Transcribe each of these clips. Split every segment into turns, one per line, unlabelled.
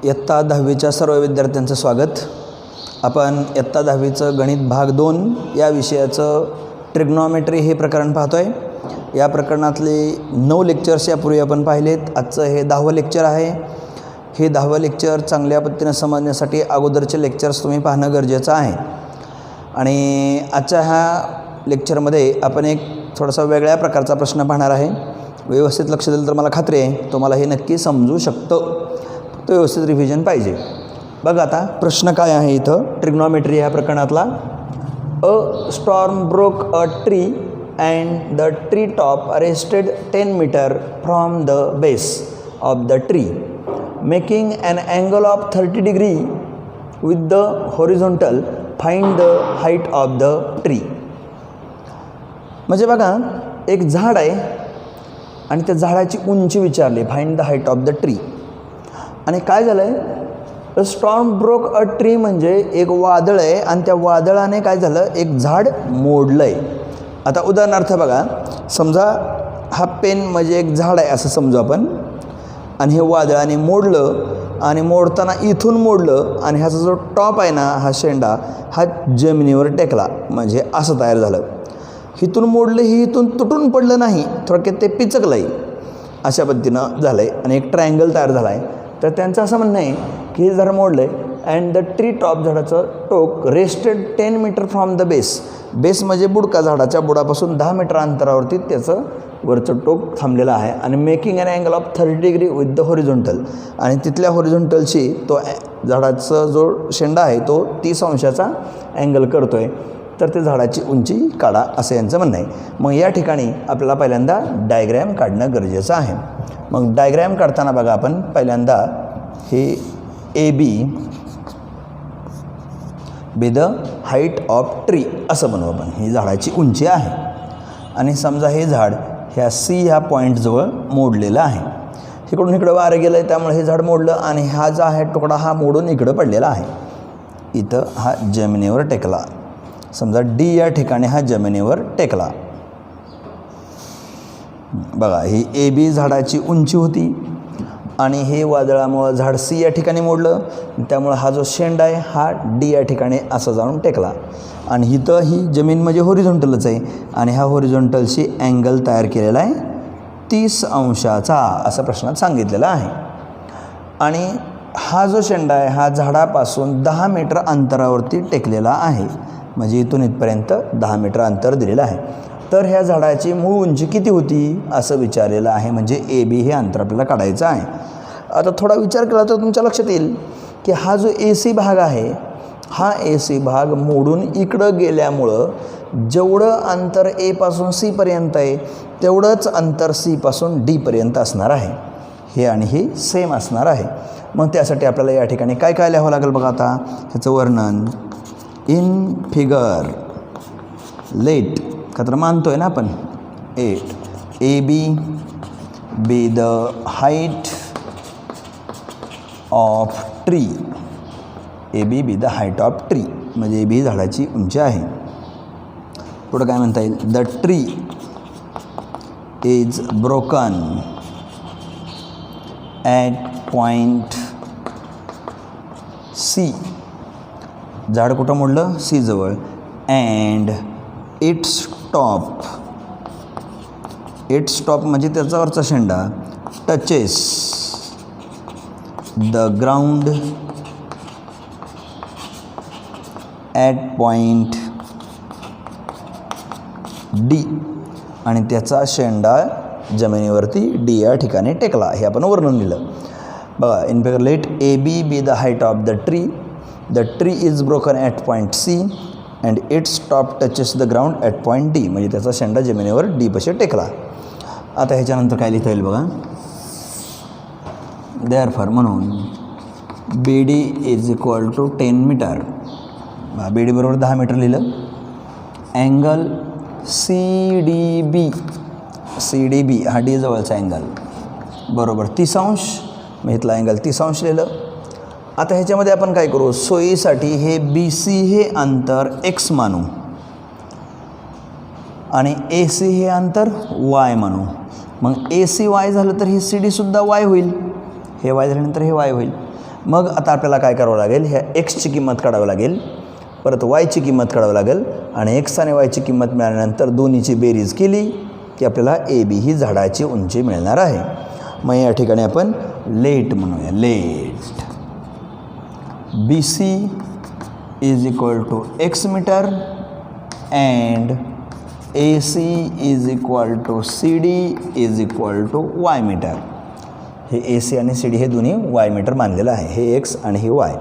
इयत्ता 10वीच्या सर्व विद्यार्थ्यांचं स्वागत. आपण इयत्ता 10वीचं गणित भाग 2 या विषयाचं ट्रिग्नॉमेट्री हे प्रकरण पाहतो आहे. या प्रकरणातले 9 लेक्चर्स यापूर्वी आपण पाहिलेत. आजचं हे 10वं लेक्चर आहे. हे 10वं लेक्चर चांगल्या पद्धतीनं समजण्यासाठी अगोदरचे लेक्चर्स तुम्ही पाहणं गरजेचं आहे. आणि आजच्या ह्या लेक्चरमध्ये आपण एक थोडासा वेगळ्या प्रकारचा प्रश्न पाहणार आहे. व्यवस्थित लक्ष दिलं तर मला खात्री आहे तुम्हाला हे नक्की समजू शकतं. तो व्यवस्थित रिव्हिजन पाहिजे. बघा आता प्रश्न काय आहे इथं ट्रिग्नॉमेट्री ह्या प्रकरणातला. A storm broke a tree and the tree top rested 10 metre from the base of the tree making an angle of 30 degree with the horizontal. Find the height of the tree. म्हणजे बघा एक झाड आहे आणि त्या झाडाची उंची विचारली. Find the height of the tree. आणि काय झालं आहे स्टॉर्म ब्रोक अ ट्री म्हणजे एक वादळ आहे आणि त्या वादळाने काय झालं एक झाड मोडलं आहे. आता उदाहरणार्थ बघा समजा हा पेन म्हणजे एक झाड आहे असं समजू आपण आणि हे वादळाने मोडलं आणि मोडताना इथून मोडलं आणि ह्याचा जो टॉप आहे ना हा शेंडा हा जमिनीवर टेकला म्हणजे असं तयार झालं. इथून मोडलं ही इथून तुटून पडलं नाही थोडक्यात ते पिचकलं आहे अशा पद्धतीनं झालं आहे आणि एक ट्रायंगल तयार झाला आहे. तर त्यांचं असं म्हणणं आहे की हे झाड मोडलं आहे अँड द ट्री टॉप झाडाचं टोक rested 10 metre from the base. Base म्हणजे बुडका झाडाच्या बुडापासून 10 मीटर अंतरावरती त्याचं वरचं टोक थांबलेलं आहे आणि making an angle of 30 degree with the horizontal. आणि तिथल्या हॉरिझॉन्टलशी तो झाडाचा जो शेंडा आहे तो 30 अंशाचा अँगल करतो आहे. तर ते झाडाची उंची काढा असं यांचं म्हणणं आहे. मग या ठिकाणी आपल्याला पहिल्यांदा डायग्रॅम काढणं गरजेचं आहे. मग डायग्रॅम काढताना बघा आपण पहिल्यांदा हे A B be the height of tree असं म्हणू आपण. ही झाडाची उंची आहे आणि समजा हे झाड ह्या सी ह्या पॉईंटजवळ मोडलेलं आहे. इकडून इकडं वारं गेलं आहे त्यामुळे हे झाड मोडलं आणि हा जो आहे तुकडा हा मोडून इकडं पडलेला आहे. इथं हा जमिनीवर टेकला. समजा डी या ठिकाणी हा जमिनीवर टेकला. बघा ही ए बी झाडाची उंची होती आणि हे वादळामुळं झाड सी या ठिकाणी मोडलं त्यामुळं हा जो शेंडा आहे हा डी या ठिकाणी असं जाऊन टेकला. आणि इथं ही जमीन म्हणजे हॉरिझॉन्टलच आहे आणि ह्या हॉरिझॉन्टलशी अँगल तयार केलेला आहे 30 अंशाचा असं प्रश्नात सांगितलेलं आहे. आणि हा जो शेंडा आहे हा झाडापासून 10 मीटर अंतरावरती टेकलेला आहे म्हणजे इथून इथपर्यंत 10 मीटर अंतर दिलेलं आहे. तर ह्या झाडाची मूळ उंची किती होती असं विचारलेलं आहे. म्हणजे ए बी हे अंतर आपल्याला काढायचं आहे. आता थोडा विचार केला तर तुमच्या लक्षात येईल की हा जो ए सी भाग आहे हा ए सी भाग मोडून इकडं गेल्यामुळं जेवढं अंतर एपासून सीपर्यंत आहे तेवढंच अंतर सीपासून डीपर्यंत असणार आहे. हे आणि हे सेम असणार आहे. मग त्यासाठी आपल्याला या ठिकाणी काय काय लिहावं लागेल बघा. आता ह्याचं वर्णन इन फिगर लेट का तर मानतोय ना आपण 8 A B be the height of tree. A B be the height of tree म्हणजे ए बी झाडाची उंची आहे. पुढं काय म्हणता येईल the tree is broken at point C. झाड कुठं मोडलं सी जवळ. अँड इट्स टॉप म्हणजे त्याच्यावरचा शेंडा touches the ground at point D. आणि त्याचा शेंडा जमिनीवरती डी या ठिकाणी टेकला. हे आपण वर्णन दिलं. बघा in figure let A B be the height of the tree. The tree is broken at point C and its top touches the ground at point D. म्हणजे त्याचा शेंडा जमिनीवर डी पाशी टेकला. आता ह्याच्यानंतर काय लिहिता येईल बघा. देअरफॉर म्हणून B D is equal to 10 metre. B D बरोबर 10 मीटर लिहिलं. अँगल सी डी बी हा डी जवळचा अँगल बरोबर 30 अंश. मग इथला अँगल 30 अंश लिहिलं. आता ह्याच्यामध्ये आपण काय करू सोयीसाठी हे बी सी हे अंतर एक्स मानू आणि ए सी हे अंतर वाय मानू. मग ए सी वाय झालं तर ही सी डीसुद्धा वाय होईल. हे वाय झाल्यानंतर हे वाय होईल. मग आता आपल्याला काय करावं लागेल, ह्या एक्सची किंमत काढावी लागेल, परत वायची किंमत काढावी लागेल आणि एक्स आणि वायची किंमत मिळाल्यानंतर दोन्हीची बेरीज केली की आपल्याला ए बी ही झाडाची उंची मिळणार आहे. मग या ठिकाणी आपण लेट म्हणूया. Let B C is equal to X metre and A C is equal to C D is equal to Y metre. हे ए सी आणि सी डी हे दोन्ही वाय मीटर मानलेलं आहे. हे एक्स आणि हे वाय.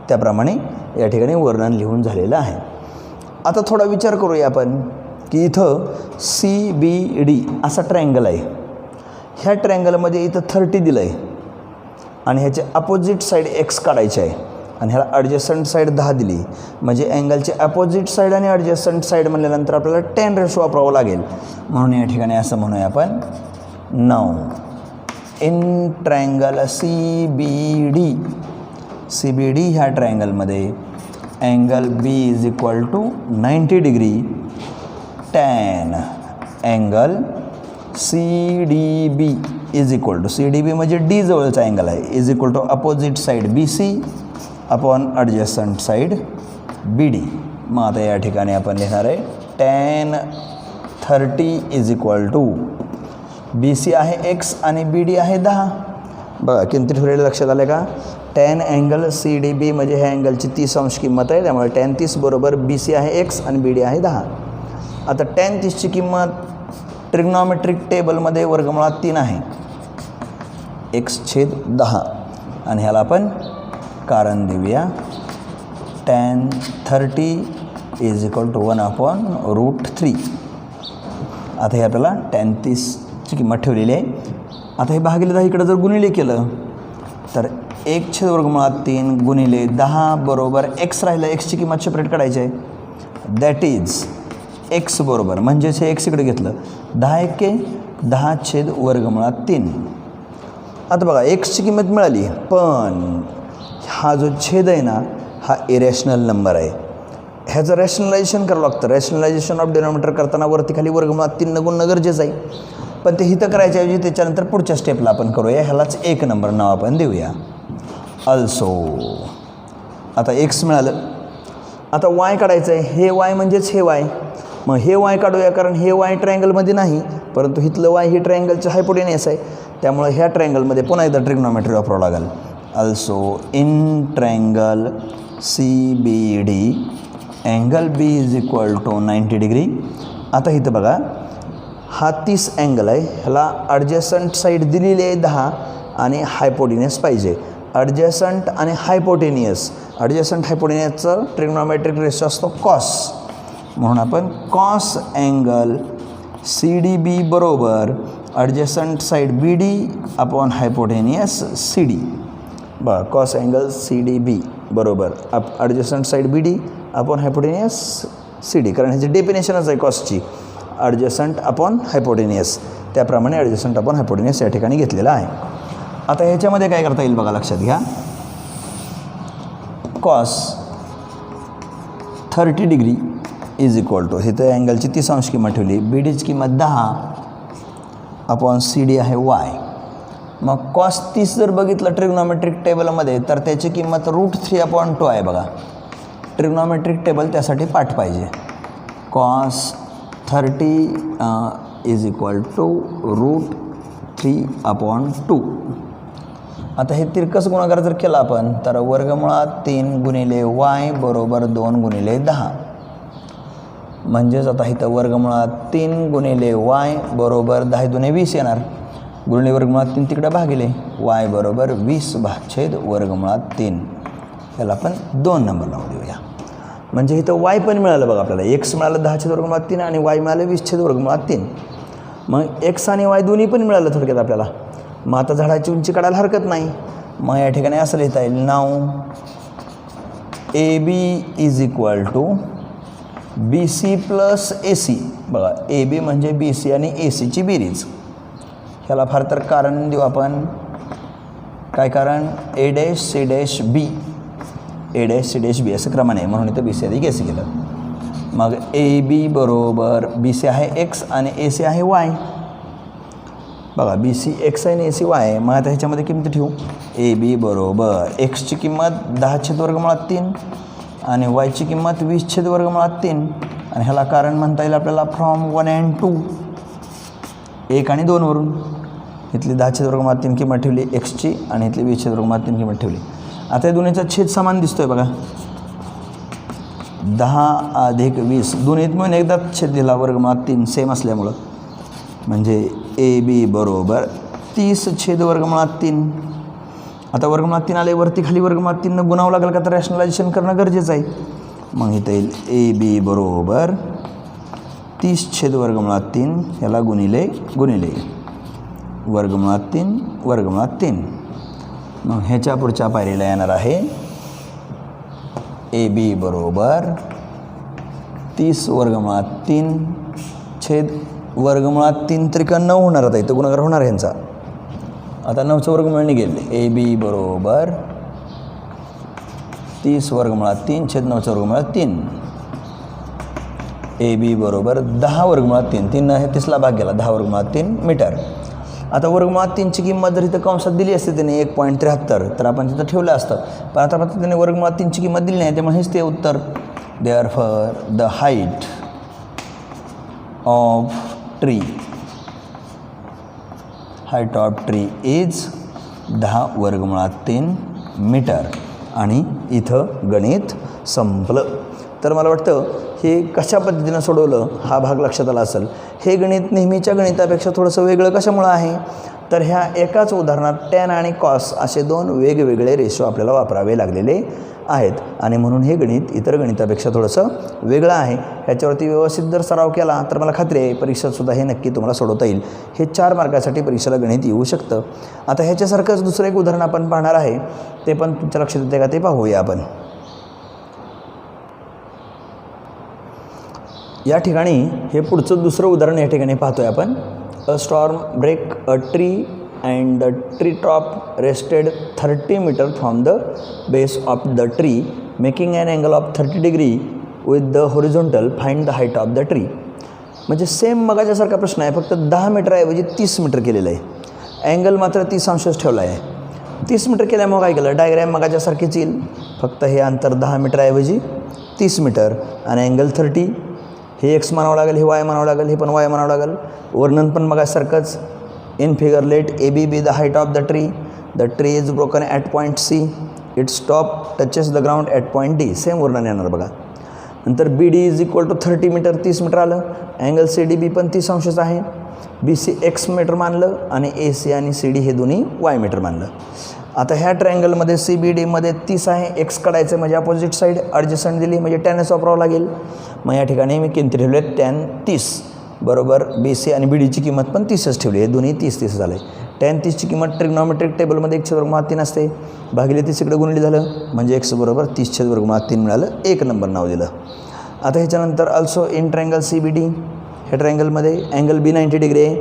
त्याप्रमाणे या ठिकाणी वर्णन लिहून झालेलं आहे. आता थोडा विचार करूया आपण की इथं सी बी डी असा ट्रायंगल आहे. ह्या ट्रायंगलमध्ये इथं 30 दिलं आहे आणि ह्याचे अपोजिट साईड एक्स काढायचे आहे आणि ह्याला ॲडजस्टंट साईड 10 दिली. म्हणजे अँगलचे अपोजिट साईड आणि ॲडजस्टंट साईड म्हणल्यानंतर आपल्याला 10 रेशो वापरावं लागेल. म्हणून या ठिकाणी असं म्हणूया आपण, now in triangle C B D ह्या ट्रायंगलमध्ये angle B is equal to 90 degree tan angle C D B is equal to, C D B म्हणजे डी जवळचा अँगल आहे, is equal to opposite side B C upon adjacent side B D. मग आता या ठिकाणी आपण लिहिणार आहे tan 30 is equal to, B C आहे एक्स आणि बी डी आहे 10. बघा किमती ठेवलेलं लक्षात आलं का. Tan angle C D B म्हणजे ह्या अँगलची 30 अंश किंमत आहे, त्यामुळे टॅन 30 बरोबर बी सी आहे एक्स आणि बी डी आहे 10. आता टॅन 30ची किंमत ट्रिग्नॉमेट्रिक टेबलमध्ये वर्गमुळात 3 आहे, x/10 आणि ह्याला आपण कारण देऊया टॅन 30 इज इक्वल टू 1/√3. आता हे आपल्याला टॅन 30ची किंमत ठेवलेली आहे. आता हे भागिले 10 इकडं जर गुणिले केलं तर 1/√3 गुणिले 10 बरोबर एक्स राहिलं, एक्सची किंमत सेपरेट काढायची आहे. दॅट इज एक्स बरोबर, म्हणजेच हे एक्स इकडे घेतलं 10 एके 10/√3. आता बघा एक्सची किंमत मिळाली, पण हा जो छेद आहे ना हा इरॅशनल नंबर आहे. ह्याचं रॅशनलायझेशन करावं लागतं. रॅशनलायझेशन ऑफ डिनॉमिनेटर करताना वरती खाली वर्गमुळात 3 गुणणं गरजेचं आहे, पण ते हिथं करायच्याऐवजी त्याच्यानंतर पुढच्या स्टेपला आपण करूया. ह्यालाच 1 नंबर नाव आपण देऊया. अल्सो आता एक्स मिळालं. आता वाय काढायचं आहे. हे वाय म्हणजेच हे वाय. मग हे वाय काढूया, कारण हे वाय ट्रायंगलमध्ये नाही, परंतु इथलं वाय ही ट्रायंगलचं हायपोटेनियस आहे. त्यामुळे ह्या ट्रायंगलमध्ये पुन्हा एकदा ट्रिग्नॉमेट्री वापरावं लागेल. Also in triangle C B D angle B is equal to 90 degree. आता इथं बघा हा 30 अँगल आहे, ह्याला ॲडजस्टंट साईड दिलेली आहे 10 आणि हायपोटेनियस पाहिजे. ॲडजस्टंट आणि हायपोटेनियस, ॲडजस्टंट हायपोटेनियसचं ट्रिग्नॉमेट्रिक रेशो असतो कॉस. म्हणून आपण cos angle C D B बरोबर adjacent side B D upon hypotenuse C D. बघा cos angle C D B बरोबर adjacent side B D upon hypotenuse C D, कारण ह्याची डेफिनेशनच आहे कॉसची, ॲडजस्टंट अपॉन हायपोटेनियस. त्याप्रमाणे ॲडजस्टंट अपॉन हायपोटेनियस या ठिकाणी घेतलेला आहे. आता ह्याच्यामध्ये काय करता येईल बघा, लक्षात घ्या. Cos 30 degree is equal to, इथं अँगलची 30 अंश किंमत ठेवली, बी डीची किंमत 10 अपॉन सी डी आहे वाय. मग कॉस 30 जर बघितलं ट्रिग्नॉमेट्रिक टेबलमध्ये तर त्याची किंमत √3/2 आहे. बघा ट्रिग्नॉमेट्रिक टेबल त्यासाठी पाठ पाहिजे. Cos 30 is equal to √3/2. आता हे तिरकस गुणाकार जर केला आपण तर वर्गमुळात 3 गुणिले वाय बरोबर 2 गुणिले 10. म्हणजेच आता इथं वर्गमुळात 3 गुणिले वाय बरोबर 10 दुने 20 येणार. गुणिले वर्गमुळात 3 तिकडे भागिले, वाय बरोबर 20/√3. याला आपण 2 नंबर लावून देऊया. म्हणजे इथं वाय पण मिळालं बघा आपल्याला. एक्स मिळालं 10/√3 आणि वाय मिळालं 20/√3. मग एक्स आणि वाय दोन्ही पण मिळालं थोडक्यात आपल्याला. मग आता झाडाची उंची काढायला हरकत नाही. मग या ठिकाणी असं लिहिता येईल, now A B is equal to B C plus A C. बघा ए बी म्हणजे बी सी आणि ए सीची बेरीज. ह्याला फार तर कारण देऊ आपण. काय कारण, A dash C dash B, A dash C dash B असं क्रमाने, म्हणून इथं बी सी आधी ए सी केलं. मग ए बी बरोबर बी सी आहे एक्स आणि ए सी आहे वाय. बघा बी सी एक्स आहे आणि ए सी वाय आहे. मग आता ह्याच्यामध्ये किंमत ठेवू. ए बी बरोबर एक्सची किंमत 10/√3 आणि वायची किंमत 20/√3 आणि ह्याला कारण म्हणता येईल आपल्याला फ्रॉम 1 and 2 1 आणि 2 वरून. इथली 10/√3 किंमत ठेवली एक्सची आणि इथली 20/√3 किंमत ठेवली. आता या दोन्हीचा छेद समान दिसतोय बघा. 10 + 20 दोन्हीत मिळून एकदाच छेद दिला √3 सेम असल्यामुळं. म्हणजे ए बी बरोबर 30/√3. आता √3 आले वरती खाली √3 गुणावं लागेल का तर रॅशनलायझेशन करणं गरजेचं आहे. मग इथं येईल ए बी बरोबर 30/√3 ह्याला गुणिले √3. मग ह्याच्या पुढच्या पायरीला येणार आहे ए बी बरोबर 30/√3 छेद √3 त्रिका 9 होणार. आता इथं गुणाकार होणार ह्यांचा. आता 9चं वर्गमूळ निघेल. ए बी बरोबर 30/√3 छेद 9/3. ए बी बरोबर 10/√3 3 हे 30ला भाग गेला 10/√3 मीटर. आता √3ची किंमत जर इथं कंसात दिली असते त्याने 1.73 तर आपण तिथं ठेवलं असतं. पण आता त्याने √3ची किंमत दिली नाही त्यामुळे हेच ते उत्तर. Therefore the height of tree is 10/√3 metre. आणि इथं गणित संपलं. तर मला वाटतं हे कशा पद्धतीनं सोडवलं हा भाग लक्षात आला असेल. हे गणित नेहमीच्या गणितापेक्षा थोडंसं वेगळं कशामुळं आहे तर ह्या एकाच उदाहरणात टॅन आणि कॉस असे 2 वेगवेगळे रेशो आपल्याला वापरावे लागलेले आहेत आणि म्हणून हे गणित इतर गणितापेक्षा थोडंसं वेगळं आहे. ह्याच्यावरती व्यवस्थित जर सराव केला तर मला खात्री आहे परीक्षेतसुद्धा हे नक्की तुम्हाला सोडवता येईल. हे 4 मार्कासाठी परीक्षेला गणित येऊ शकतं. आता ह्याच्यासारखंच दुसरं एक उदाहरण आपण पाहणार आहे ते पण तुमच्या लक्षात येते का ते पाहूया आपण. या ठिकाणी हे पुढचं दुसरं उदाहरण या ठिकाणी पाहतोय आपण. A storm break a tree and the tree top rested 30 metre from the base of the tree making an angle of 30 degree with the horizontal find the height of the tree. म्हणजे same मगाच्यासारखा प्रश्न आहे फक्त 10 मीटरऐवजी 30 metre केलेलं आहे. Angle मात्र 30 अंशच ठेवला आहे. 30 मीटर केल्यामुळे काय केलं डायग्रॅम मगाच्यासारखीच येईल फक्त हे अंतर 10 मीटरऐवजी 30 मीटर आणि अँगल 30. हे एक्स म्हणावं लागेल हे वाय म्हणावं लागेल हे पण वाय म्हणावं लागेल. वर्णन पण मगासारखंच. In figure let A B be the height of the tree is broken at point C. Its top touches the ground at point D. Same वर्णन येणार बघा. नंतर B D is equal to 30 metre 30 metre आलं. Angle C D B पण 30 अंशच आहे. B C x metre मानलं आणि ए C आणि सी डी हे दोन्ही वाय मीटर मानलं. आता ह्या ट्रायंगलमध्ये सी बी डीमध्ये 30 आहे. एक्स काढायचं म्हणजे अपोजिट साईड ॲडजस्टंट दिली म्हणजे टॅनच वापरावं लागेल. मग या ठिकाणी मी किमती ठेवले टॅन 30 बरोबर बी सी आणि बी डीची किंमत पण 30च ठेवली. हे दोन्ही 30 झालं आहे. टॅन 30ची किंमत ट्रिग्नॉमेट्रिक टेबलमध्ये 1/3 असते. भागिले 30 इकडे गुणली झालं म्हणजे एक्स बरोबर 30/3 मिळालं. 1 नंबर नाव दिलं. आता ह्याच्यानंतर also in triangle C B D ह्या ट्रायंगलमध्ये अँगल बी 90 डिग्री आहे.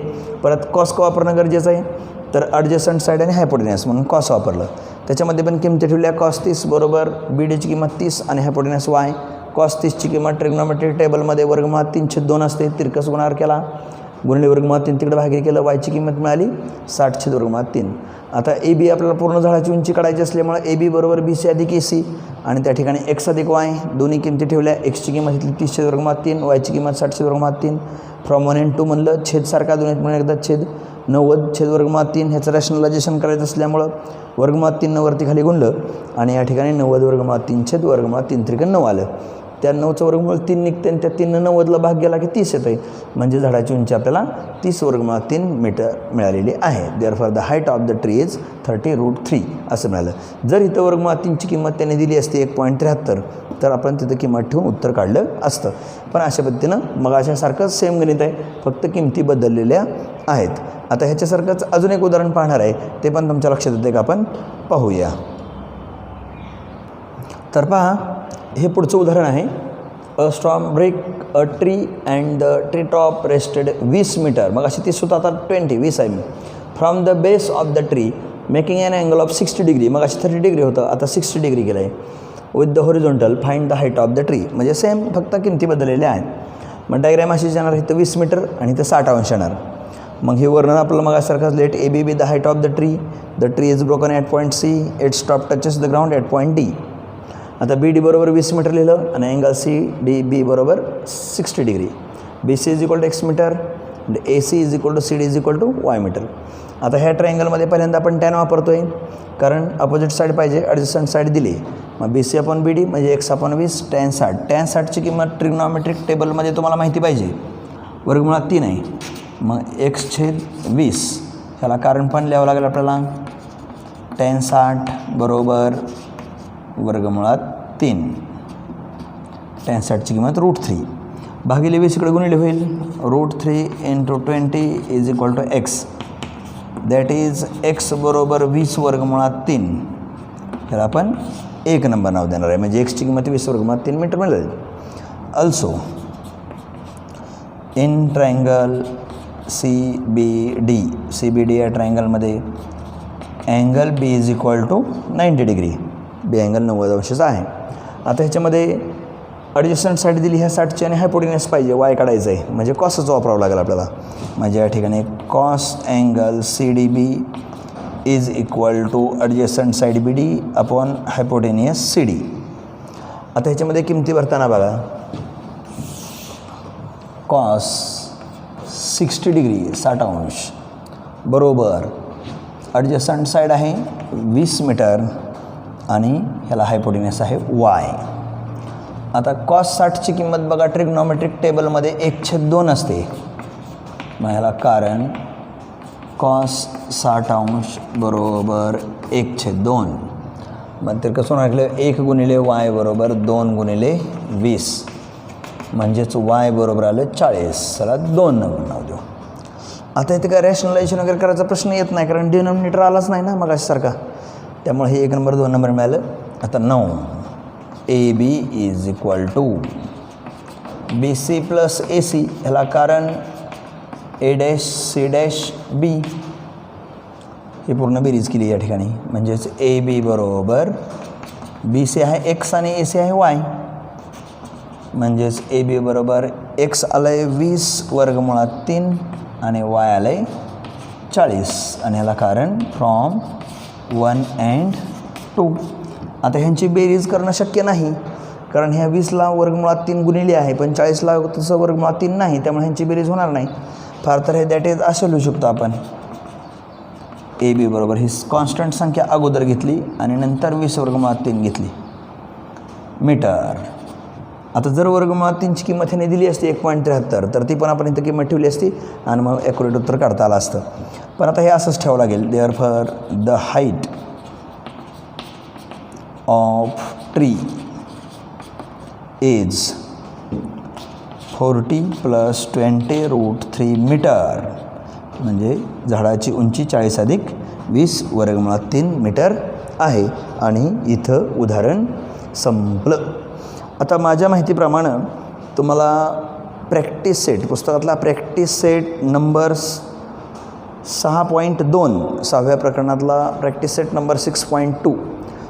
परत कॉस का वापरणं गरजेचं आहे तर ॲडजस्टंट साईड आणि हायपोटेनस म्हणून कॉस वापरलं. त्याच्यामध्ये पण किमती ठेवल्या कॉस 30 बरोबर बी डीची किंमत 30 आणि हायपोटेनस वाय. कॉस 30ची किंमत ट्रिग्नॉमेट्रिक टेबलमध्ये √3/2 असते. तिरकस गुणाकार केला गुणिले √3 तिकडे भागिले केलं. वायची किंमत मिळाली 60/3. आता ए बी आपल्याला पूर्ण झाडाची उंची काढायची असल्यामुळे ए बी बरोबर बी सी अधिक ए सी आणि त्या ठिकाणी एक्स अधिक वाय दोन्ही किमती ठेवल्या. एक्सची किंमत इथली 30/3 वायची किंमत 60/3. फ्रॉम 1 and 2 म्हणलं छेद सारखा दोन्हीत म्हणून एकदा छेद 90/3 ह्याचं रॅशनलायझेशन करायचं असल्यामुळं √3 वरती खाली गुणलं आणि या ठिकाणी 90/3 छेद √3 त्रिक 9 आलं. त्या 9चं वर्गमूळ 3 निघते आणि त्या 3 90ला भाग गेला की 30 येतं आहे. म्हणजे झाडाची उंची आपल्याला 30/3 मीटर मिळालेली आहे. Therefore the height of the tree is 30√3 असं मिळालं. जर इथं √3ची किंमत त्याने दिली असती 1.73 तर आपण तिथं किंमत ठेवून उत्तर काढलं असतं. पण अशा पद्धतीनं मग अशासारखंच सेम गणित आहे फक्त किमती बदललेल्या आहेत. आता ह्याच्यासारखंच अजून एक उदाहरण पाहणार आहे ते पण तुमच्या लक्षात येते का आपण पाहूया. तर पहा हे पुढचं उदाहरण आहे. A storm break a tree and the tree top rested 20 metre मग अशी 30 होतं आता 20 आहे मी from the base of the tree making an angle of 60 degree मग अशी 30 डिग्री होतं आता 60 डिग्री केलं आहे. With the horizontal find the height of the tree म्हणजे सेम फक्त किमती बदललेल्या आहेत. मग डायग्रॅम अशीच येणार इथं 20 मीटर आणि इथं 60 अंश येणार. मग हे वर्णन आपलं मग सारखंच let A B be the height of the tree is broken at point C, its top touches the ground at point D. आता बी डी बरोबर 20 मीटर लिहिलं आणि अँगल सी डी बी बरोबर 60 degree. B C is equal to X metre, A C is equal to C D is equal to Y metre. आता ह्या ट्रायंगलमध्ये पहिल्यांदा आपण टॅन वापरतो आहे, कारण अपोजिट साईड पाहिजे, ॲडजस्टंट साईड दिली. मग B C upon B D म्हणजे एक्स अपॉन 20 टॅन 60. टॅन 60ची किंमत ट्रिग्नॉमेट्रिक टेबलमध्ये तुम्हाला माहिती पाहिजे, वर्गमुळात 3 आहे. मग x/20 ह्याला कारण पण लिहावं लागेल आपल्याला. टॅन 60 बरोबर वर्गमुळात 3. टॅन 60ची किंमत √3 भागिले 20 इकडे गुणिले होईल. √3 × 20 is equal to X. That is X बरोबर 20 वर्गमुळात 3. ह्याला आपण 1 नंबर नाव देणार आहे, म्हणजे एक्सची किंमत 20 वर्गमुळात 3 मीटर मिळेल. अल्सो इन ट्रायंगल CBD या ट्रायंगलमध्ये angle B is equal to 90 degree. B angle 90 अंशाचा आहे. आता ह्याच्यामध्ये ॲडजस्टंट साईड दिली ह्या 60ची आणि हायपोटेन्यूस पाहिजे, वाय काढायचं आहे, म्हणजे कॉसचं वापरावं लागेल आपल्याला. म्हणजे या ठिकाणी cos angle CDB is equal to adjacent side BD upon hypotenuse CD. आता ह्याच्यामध्ये किमती भरताना बघा, कॉस 60 डिग्री 60 अंश बरोबर ॲडजस्टंट साईड आहे 20 मीटर आणि ह्याला हायपोटेन्यूस आहे वाय. आता कॉस 60ची किंमत बघा ट्रिग्नॉमेट्रिक टेबलमध्ये 1/2 असते. मग ह्याला कारण कॉस 60 अंश बरोबर 1/2. मग ते कसं राहिलं 1 गुणिले वाय बरोबर 2 गुणिले 20, म्हणजेच वाय बरोबर आलं 40. चला 2 नंबर नाव देऊ. आता इथे काय रॅशनलायझेशन वगैरे करायचा प्रश्न येत नाही, कारण डिनॉमिनेटर आलाच नाही ना मग अशासारखा. त्यामुळे हे 1 नंबर 2 नंबर मिळालं. आता 9 AB is equal to BC plus AC. ह्याला कारण A', C', B ही पूर्ण बेरीज केली या ठिकाणी, म्हणजेच AB बरोबर BC आहे x आणि AC आहे y. म्हणजेच AB बरोबर x आलं आहे 20 वर्गमुळात 3 आणि y आलं आहे 40. आणि ह्याला कारण फ्रॉम 1 and 2. आता ह्यांची बेरीज करणं शक्य नाही, कारण ह्या 20ला वर्गमुळात 3 गुणिले आहे, पण 40ला तसं वर्गमुळात 3 नाही, त्यामुळे ह्यांची बेरीज होणार नाही. फार तर हे दॅट इज असं लिहू शकतो आपण, AB बरोबर ही कॉन्स्टंट संख्या अगोदर घेतली आणि नंतर 20 वर्गमुळात 3 घेतली मीटर. आता जर वर्गमुळात 3ची किंमत ह्याने दिली असती 1.73, तर ती पण आपण इथं किंमत ठेवली असती आणि मग ॲक्युरेट उत्तर काढता आलं असतं. पण आता हे असंच ठेवावं लागेल. Therefore the height of tree is 40 + 20 √3 metre. म्हणजे झाडाची उंची 40 + 20 वर्गमुळात 3 मीटर आहे. आणि इथं उदाहरण संपलं. आता माझ्या माहितीप्रमाणे तुम्हाला प्रॅक्टिस सेट, पुस्तकातला प्रॅक्टिस सेट नंबर 6.2 6व्या प्रकरणातला प्रॅक्टिस सेट नंबर 6.2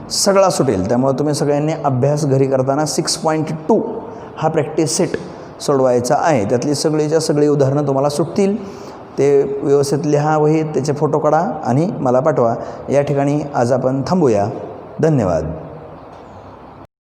सगळा सुटेल. त्यामुळे तुम्ही सगळ्यांनी अभ्यास घरी करताना 6.2 हा प्रॅक्टिस सेट सोडवायचा आहे. त्यातली सगळीच्या सगळी उदाहरणं तुम्हाला सुटतील. ते व्यवस्थित लिहा, वहीत त्याचे फोटो काढा आणि मला पाठवा. या ठिकाणी आज आपण थांबूया. धन्यवाद.